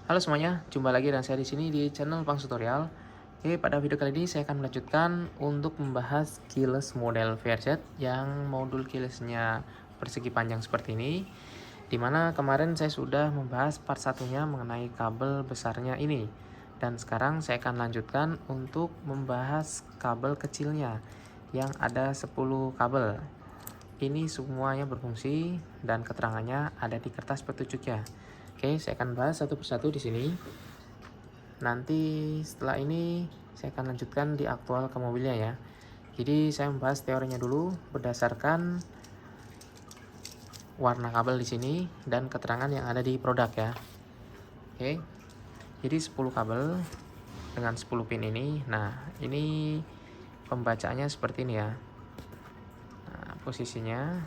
Halo semuanya, jumpa lagi dengan saya di sini di channel Pang Tutorial. Oke, pada video kali ini saya akan melanjutkan untuk membahas keyless model VRZ yang modul keylessnya persegi panjang seperti ini. Dimana kemarin saya sudah membahas part satunya mengenai kabel besarnya ini. Dan sekarang saya akan lanjutkan untuk membahas kabel kecilnya yang ada 10 kabel. Ini semuanya berfungsi dan keterangannya ada di kertas petunjuknya. Oke, saya akan bahas satu persatu di sini. Nanti setelah ini saya akan lanjutkan di aktual ke mobilnya ya. Jadi saya membahas teorinya dulu berdasarkan warna kabel di sini dan keterangan yang ada di produk ya. Oke. Jadi 10 kabel dengan 10 pin ini. Nah, ini pembacaannya seperti ini ya. Nah, posisinya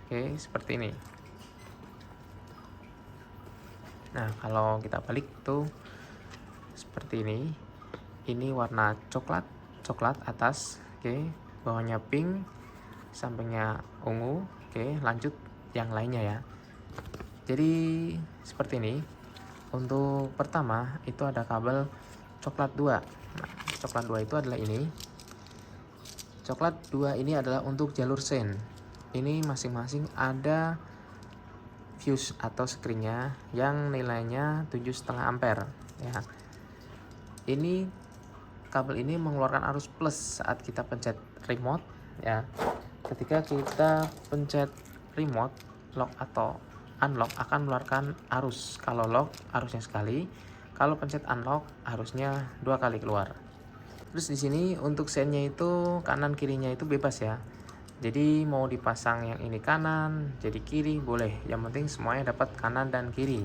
oke, seperti ini. Nah, kalau kita balik tuh seperti ini. Ini warna coklat atas, oke, bawahnya pink, sampingnya ungu. Oke, lanjut yang lainnya ya. Jadi seperti ini. Untuk pertama itu ada kabel coklat 2. Nah, coklat 2 itu adalah ini. Coklat 2 ini adalah untuk jalur sen. Ini masing-masing ada fuse atau screennya yang nilainya 7,5 ampere ya. Ini kabel ini mengeluarkan arus plus saat kita pencet remote ya. Ketika kita pencet remote, lock atau unlock akan mengeluarkan arus. Kalau lock arusnya sekali, kalau pencet unlock arusnya 2 kali keluar. Terus di sini untuk sennya itu kanan kirinya itu bebas ya. Jadi mau dipasang yang ini kanan, jadi kiri boleh. Yang penting semuanya dapat kanan dan kiri.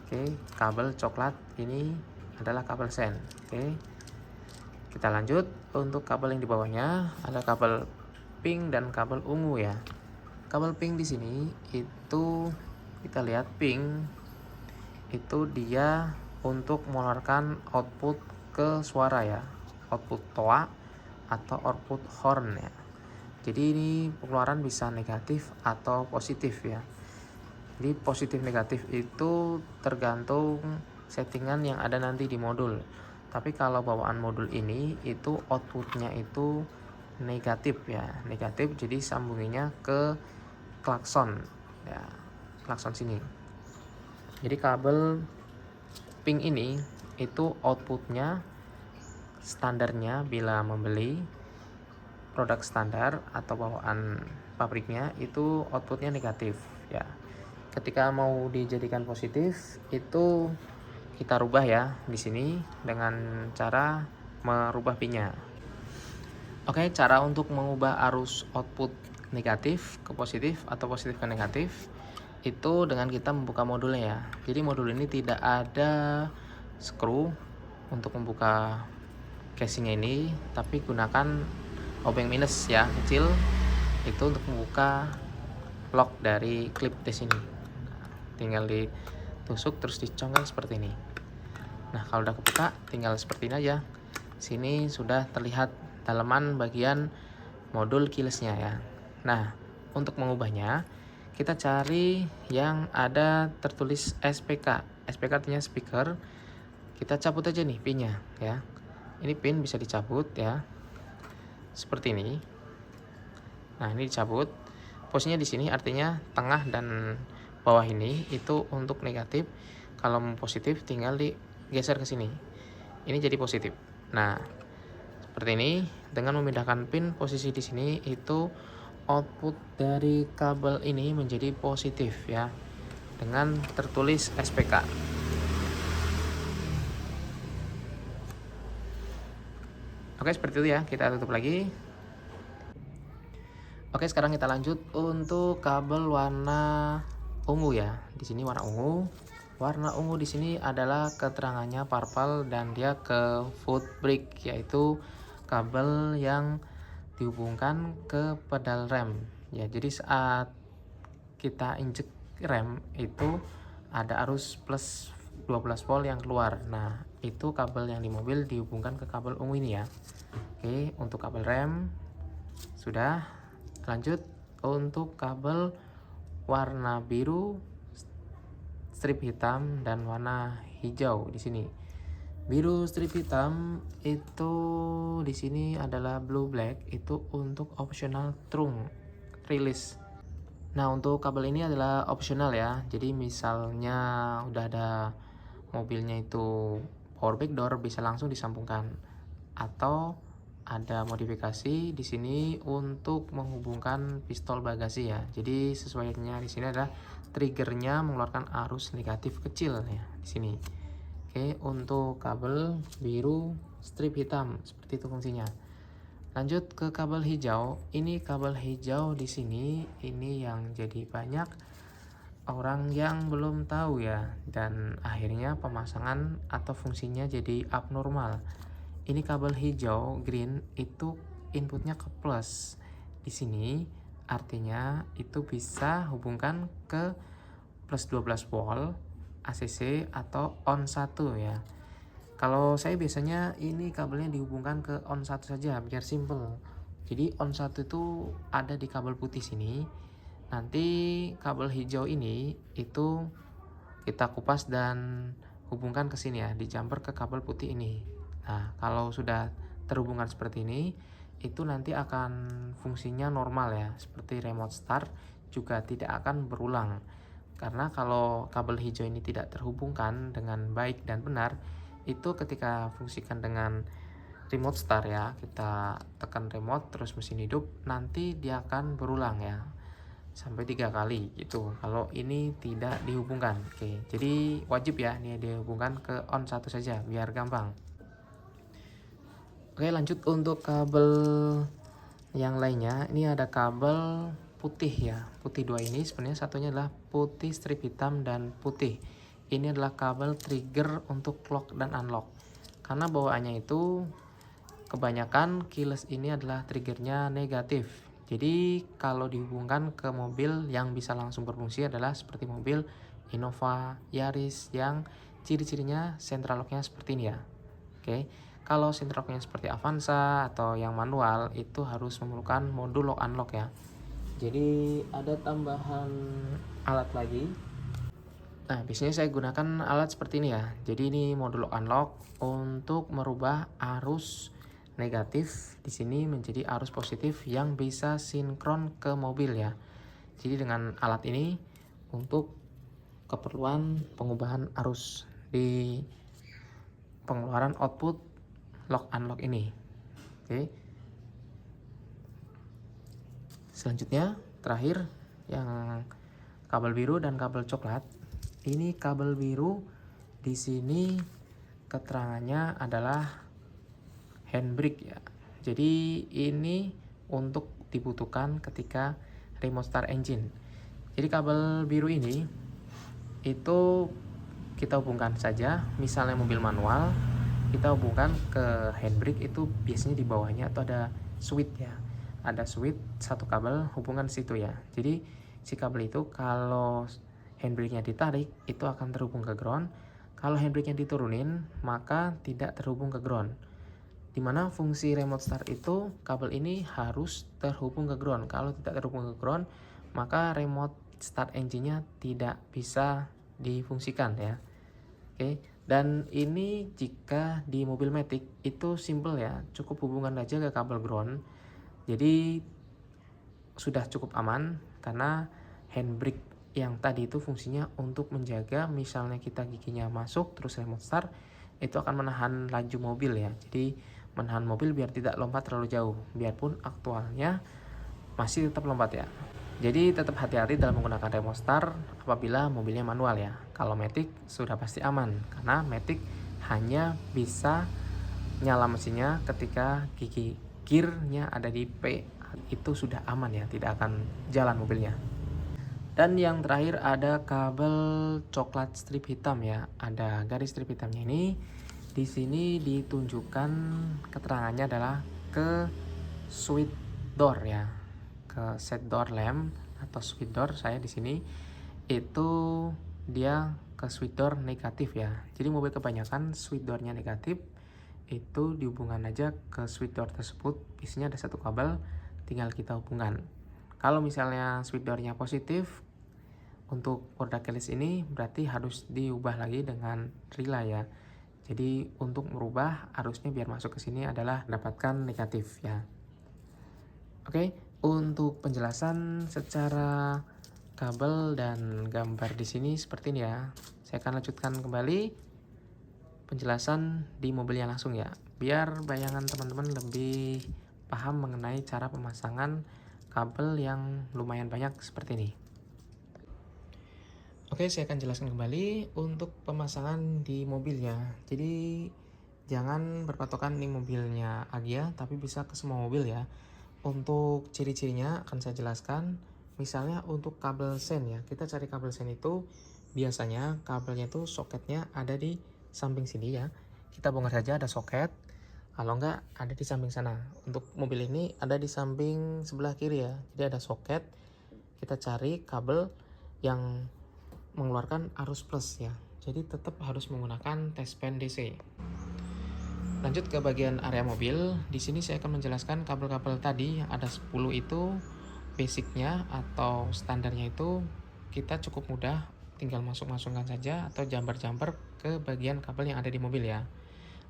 Oke, kabel coklat ini adalah kabel sen. Oke. Kita lanjut untuk kabel yang di bawahnya ada kabel pink dan kabel ungu ya. Kabel pink di sini itu kita lihat pink itu dia untuk mengeluarkan output ke suara ya, output toa atau output horn ya. Jadi ini pengeluaran bisa negatif atau positif ya. Jadi positif negatif itu tergantung settingan yang ada nanti di modul. Tapi kalau bawaan modul ini itu outputnya itu negatif ya, negatif. Jadi sambunginya ke klakson ya, klakson sini. Jadi kabel pink ini itu outputnya standarnya bila membeli produk standar atau bawaan pabriknya itu outputnya negatif ya. Ketika mau dijadikan positif itu kita rubah ya di sini dengan cara merubah pinnya. Oke, cara untuk mengubah arus output negatif ke positif atau positif ke negatif itu dengan kita membuka modulnya ya. Jadi modul ini tidak ada screw untuk membuka casingnya ini, tapi gunakan obeng minus ya kecil itu untuk membuka lock dari klip di sini. Tinggal ditusuk terus dicongkel seperti ini. Nah, kalau udah kebuka tinggal seperti ini aja. Sini sudah terlihat dalaman bagian modul keylessnya ya. Nah, untuk mengubahnya kita cari yang ada tertulis SPK. SPK artinya speaker. Kita cabut aja nih pinnya ya. Ini pin bisa dicabut ya. Seperti ini. Nah, ini dicabut. Posisinya di sini artinya tengah dan bawah ini itu untuk negatif. Kalau mau positif tinggal digeser ke sini. Ini jadi positif. Nah, seperti ini dengan memindahkan pin posisi di sini itu output dari kabel ini menjadi positif ya. Dengan tertulis SPK. Oke, seperti itu ya. Kita tutup lagi. Oke, sekarang kita lanjut untuk kabel warna ungu ya. Di sini warna ungu. Warna ungu di sini adalah keterangannya purple dan dia ke foot brake, yaitu kabel yang dihubungkan ke pedal rem. Ya, jadi saat kita injek rem itu ada arus plus 12 volt yang keluar. Nah, itu kabel yang di mobil dihubungkan ke kabel ungu ini ya. Oke, untuk kabel rem sudah. Lanjut untuk kabel warna biru strip hitam dan warna hijau di sini. Biru strip hitam itu di sini adalah blue black, itu untuk optional trunk release. Nah, untuk kabel ini adalah opsional ya. Jadi misalnya udah ada mobilnya itu power backdoor, bisa langsung disambungkan. Atau ada modifikasi di sini untuk menghubungkan pistol bagasi ya. Jadi sesuainya di sini adalah triggernya mengeluarkan arus negatif kecil ya di sini. Oke, untuk kabel biru strip hitam seperti itu fungsinya. Lanjut ke kabel hijau. Ini kabel hijau di sini ini yang jadi banyak orang yang belum tahu ya, dan akhirnya pemasangan atau fungsinya jadi abnormal. Ini kabel hijau green itu inputnya ke plus. Di sini artinya itu bisa hubungkan ke plus 12 volt ACC atau on 1 ya. Kalau saya biasanya ini kabelnya dihubungkan ke on 1 saja biar simple. Jadi on 1 itu ada di kabel putih sini. Nanti kabel hijau ini itu kita kupas dan hubungkan ke sini ya, di jumper ke kabel putih ini. Nah, kalau sudah terhubungkan seperti ini, itu nanti akan fungsinya normal ya, seperti remote start juga tidak akan berulang. Karena kalau kabel hijau ini tidak terhubungkan dengan baik dan benar, itu ketika fungsikan dengan remote start ya, kita tekan remote terus mesin hidup, nanti dia akan berulang ya, sampai 3 kali gitu kalau ini tidak dihubungkan. Oke, jadi wajib ya ini dihubungkan ke on 1 saja biar gampang. Oke, lanjut untuk kabel yang lainnya. Ini ada kabel putih ya, putih 2 ini sebenarnya satunya adalah putih strip hitam dan putih. Ini adalah kabel trigger untuk lock dan unlock. Karena bawaannya itu kebanyakan keyless ini adalah triggernya negatif. Jadi kalau dihubungkan ke mobil yang bisa langsung berfungsi adalah seperti mobil Innova, Yaris yang ciri-cirinya central locknya seperti ini ya. Oke, kalau central locknya seperti Avanza atau yang manual itu harus memerlukan modul lock unlock ya. Jadi ada tambahan alat lagi. Nah, biasanya saya gunakan alat seperti ini ya. Jadi ini modul lock unlock untuk merubah arus negatif di sini menjadi arus positif yang bisa sinkron ke mobil ya. Jadi dengan alat ini untuk keperluan pengubahan arus di pengeluaran output lock unlock ini. Oke. Selanjutnya terakhir yang kabel biru dan kabel coklat. Ini kabel biru di sini keterangannya adalah handbrake ya. Jadi ini untuk dibutuhkan ketika remote start engine. Jadi kabel biru ini itu kita hubungkan saja, misalnya mobil manual, kita hubungkan ke handbrake itu biasanya di bawahnya atau ada switch ya. Ada switch satu kabel hubungan situ ya. Jadi si kabel itu kalau handbrake-nya ditarik itu akan terhubung ke ground. Kalau handbrake-nya diturunin maka tidak terhubung ke ground. Dimana fungsi remote start itu kabel ini harus terhubung ke ground. Kalau tidak terhubung ke ground maka remote start engine-nya tidak bisa difungsikan ya. Oke, dan ini jika di mobil Matic itu simple ya, cukup hubungan aja ke kabel ground. Jadi sudah cukup aman karena handbrake yang tadi itu fungsinya untuk menjaga misalnya kita giginya masuk terus remote start itu akan menahan laju mobil ya. Jadi menahan mobil biar tidak lompat terlalu jauh, biarpun aktualnya masih tetap lompat ya. Jadi tetap hati-hati dalam menggunakan remote start apabila mobilnya manual ya. Kalau Matic sudah pasti aman karena Matic hanya bisa nyala mesinnya ketika gigi gearnya ada di P, itu sudah aman ya, tidak akan jalan mobilnya. Dan yang terakhir ada kabel coklat strip hitam ya, ada garis strip hitamnya ini. Di sini ditunjukkan keterangannya adalah ke switch door ya, ke set door lamp atau switch door. Saya di sini itu dia ke switch door negatif ya. Jadi mobil kebanyakan switch doornya negatif, itu dihubungkan aja ke switch door tersebut. Biasanya ada satu kabel, tinggal kita hubungkan. Kalau misalnya switch doornya positif, untuk Word Achilles ini berarti harus diubah lagi dengan relay ya. Jadi untuk merubah arusnya biar masuk ke sini adalah dapatkan negatif ya. Oke, untuk penjelasan secara kabel dan gambar di sini seperti ini ya. Saya akan lanjutkan kembali penjelasan di mobilnya langsung ya, biar bayangan teman-teman lebih paham mengenai cara pemasangan kabel yang lumayan banyak seperti ini. Oke, saya akan jelaskan kembali untuk pemasangan di mobilnya. Jadi jangan berpatokan nih mobilnya Agia, tapi bisa ke semua mobil ya. Untuk ciri-cirinya akan saya jelaskan. Misalnya untuk kabel sen ya, kita cari kabel sen itu biasanya kabelnya itu soketnya ada di samping sini ya. Kita bongkar saja ada soket, kalau enggak ada di samping sana. Untuk mobil ini ada di samping sebelah kiri ya, jadi ada soket. Kita cari kabel yang mengeluarkan arus plus ya, jadi tetap harus menggunakan tespen DC. Lanjut ke bagian area mobil. Di sini saya akan menjelaskan kabel-kabel tadi ada 10 itu basicnya atau standarnya itu kita cukup mudah, tinggal masukkan saja atau jumper ke bagian kabel yang ada di mobil ya.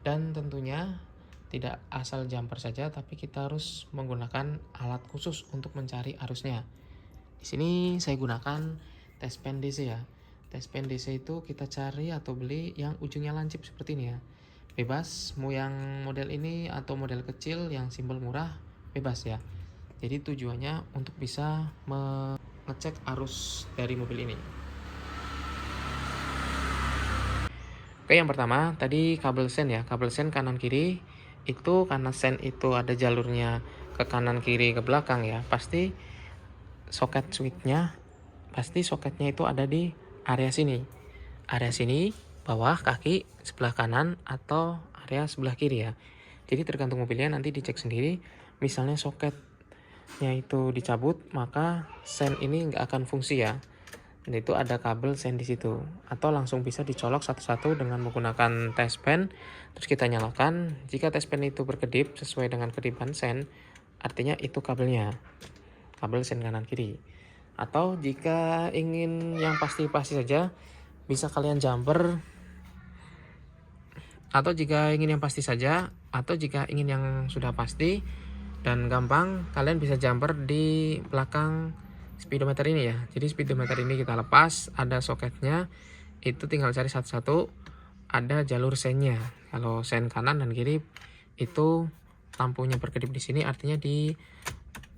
Dan tentunya tidak asal jumper saja, tapi kita harus menggunakan alat khusus untuk mencari arusnya. Di sini saya gunakan tespen DC ya. Tespen DC itu kita cari atau beli yang ujungnya lancip seperti ini ya. Bebas, mau yang model ini atau model kecil yang simbol murah, bebas ya. Jadi tujuannya untuk bisa mengecek arus dari mobil ini. Oke, yang pertama tadi kabel sen ya. Kabel sen kanan kiri itu karena sen itu ada jalurnya ke kanan kiri ke belakang ya. Pasti soket switchnya, pasti soketnya itu ada di area sini. Area sini, bawah kaki, sebelah kanan, atau area sebelah kiri ya. Jadi tergantung mobilnya, nanti dicek sendiri. Misalnya soketnya itu dicabut, maka sen ini nggak akan fungsi ya. Dan itu ada kabel sen di situ. Atau langsung bisa dicolok satu-satu dengan menggunakan tespen. Terus kita nyalakan. Jika tespen itu berkedip sesuai dengan kedipan sen, artinya itu kabelnya. Kabel sen kanan kiri. Atau jika ingin yang pasti-pasti saja, bisa kalian jumper. Atau jika ingin yang pasti saja, atau jika ingin yang sudah pasti dan gampang, kalian bisa jumper di belakang speedometer ini ya. Jadi speedometer ini kita lepas, ada soketnya, itu tinggal cari satu-satu, ada jalur sennya. Kalau sen kanan dan kiri itu lampunya berkedip di sini, artinya di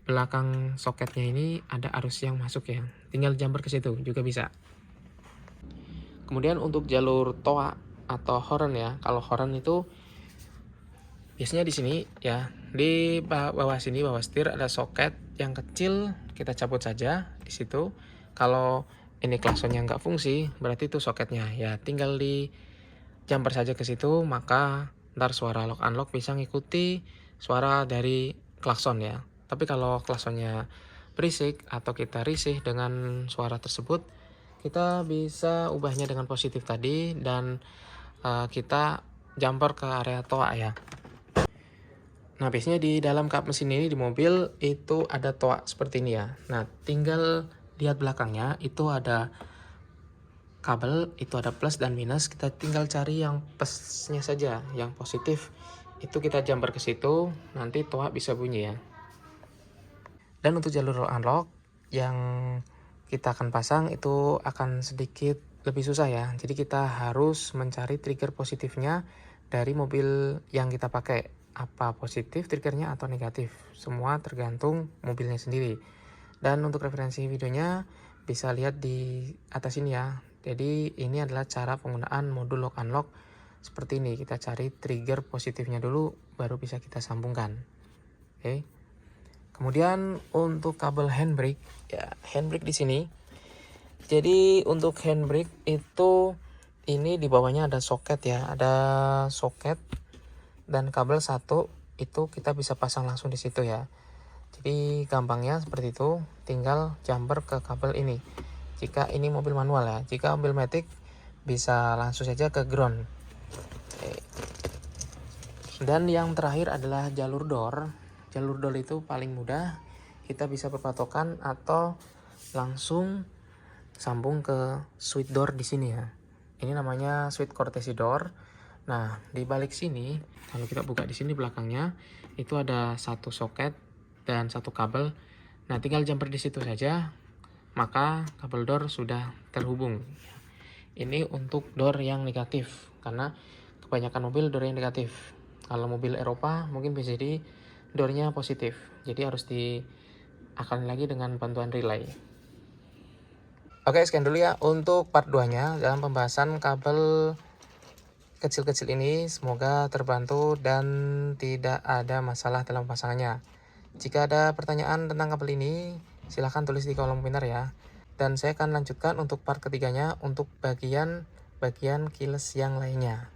belakang soketnya ini ada arus yang masuk ya. Tinggal jumper ke situ juga bisa. Kemudian untuk jalur toa atau horn ya. Kalau horn itu biasanya di sini ya, di bawah sini, bawah setir ada soket yang kecil, kita cabut saja di situ. Kalau ini klaksonnya nggak fungsi, berarti itu soketnya ya, tinggal di jumper saja ke situ, maka ntar suara lock unlock bisa ngikuti suara dari klakson ya. Tapi kalau klaksonnya berisik atau kita risih dengan suara tersebut, kita bisa ubahnya dengan positif tadi dan kita jumper ke area toa ya. Nah, biasanya di dalam kap mesin ini di mobil itu ada toa seperti ini ya. Nah, tinggal lihat belakangnya itu ada kabel, itu ada plus dan minus. Kita tinggal cari yang plusnya saja, yang positif itu kita jumper ke situ, nanti toa bisa bunyi ya. Dan untuk jalur unlock yang kita akan pasang itu akan sedikit lebih susah ya. Jadi kita harus mencari trigger positifnya dari mobil yang kita pakai. Apa positif triggernya atau negatif, semua tergantung mobilnya sendiri. Dan untuk referensi videonya bisa lihat di atas ini ya. Jadi ini adalah cara penggunaan modul lock unlock seperti ini. Kita cari trigger positifnya dulu, baru bisa kita sambungkan. Oke. Kemudian untuk kabel handbrake ya, handbrake di sini. Jadi untuk handbrake itu ini di bawahnya ada soket ya, ada soket dan kabel satu itu kita bisa pasang langsung di situ ya. Jadi gampangnya seperti itu, tinggal jumper ke kabel ini. Jika ini mobil manual ya, jika mobil matic bisa langsung saja ke ground. Dan yang terakhir adalah jalur door. Jalur door itu paling mudah, kita bisa berpatokan atau langsung sambung ke switch door di sini ya. Ini namanya switch courtesy door. Nah, di balik sini, kalau kita buka di sini belakangnya, itu ada satu soket dan satu kabel. Nah, tinggal jumper di situ saja, maka kabel door sudah terhubung. Ini untuk door yang negatif, karena kebanyakan mobil door yang negatif. Kalau mobil Eropa mungkin bisa jadi doornya positif, jadi harus diakalin lagi dengan bantuan relay. Oke, sekian dulu ya untuk part 2-nya dalam pembahasan kabel kecil-kecil ini. Semoga terbantu dan tidak ada masalah dalam pasangannya. Jika ada pertanyaan tentang kabel ini, silahkan tulis di kolom komentar ya. Dan saya akan lanjutkan untuk part ketiganya untuk bagian keyless yang lainnya.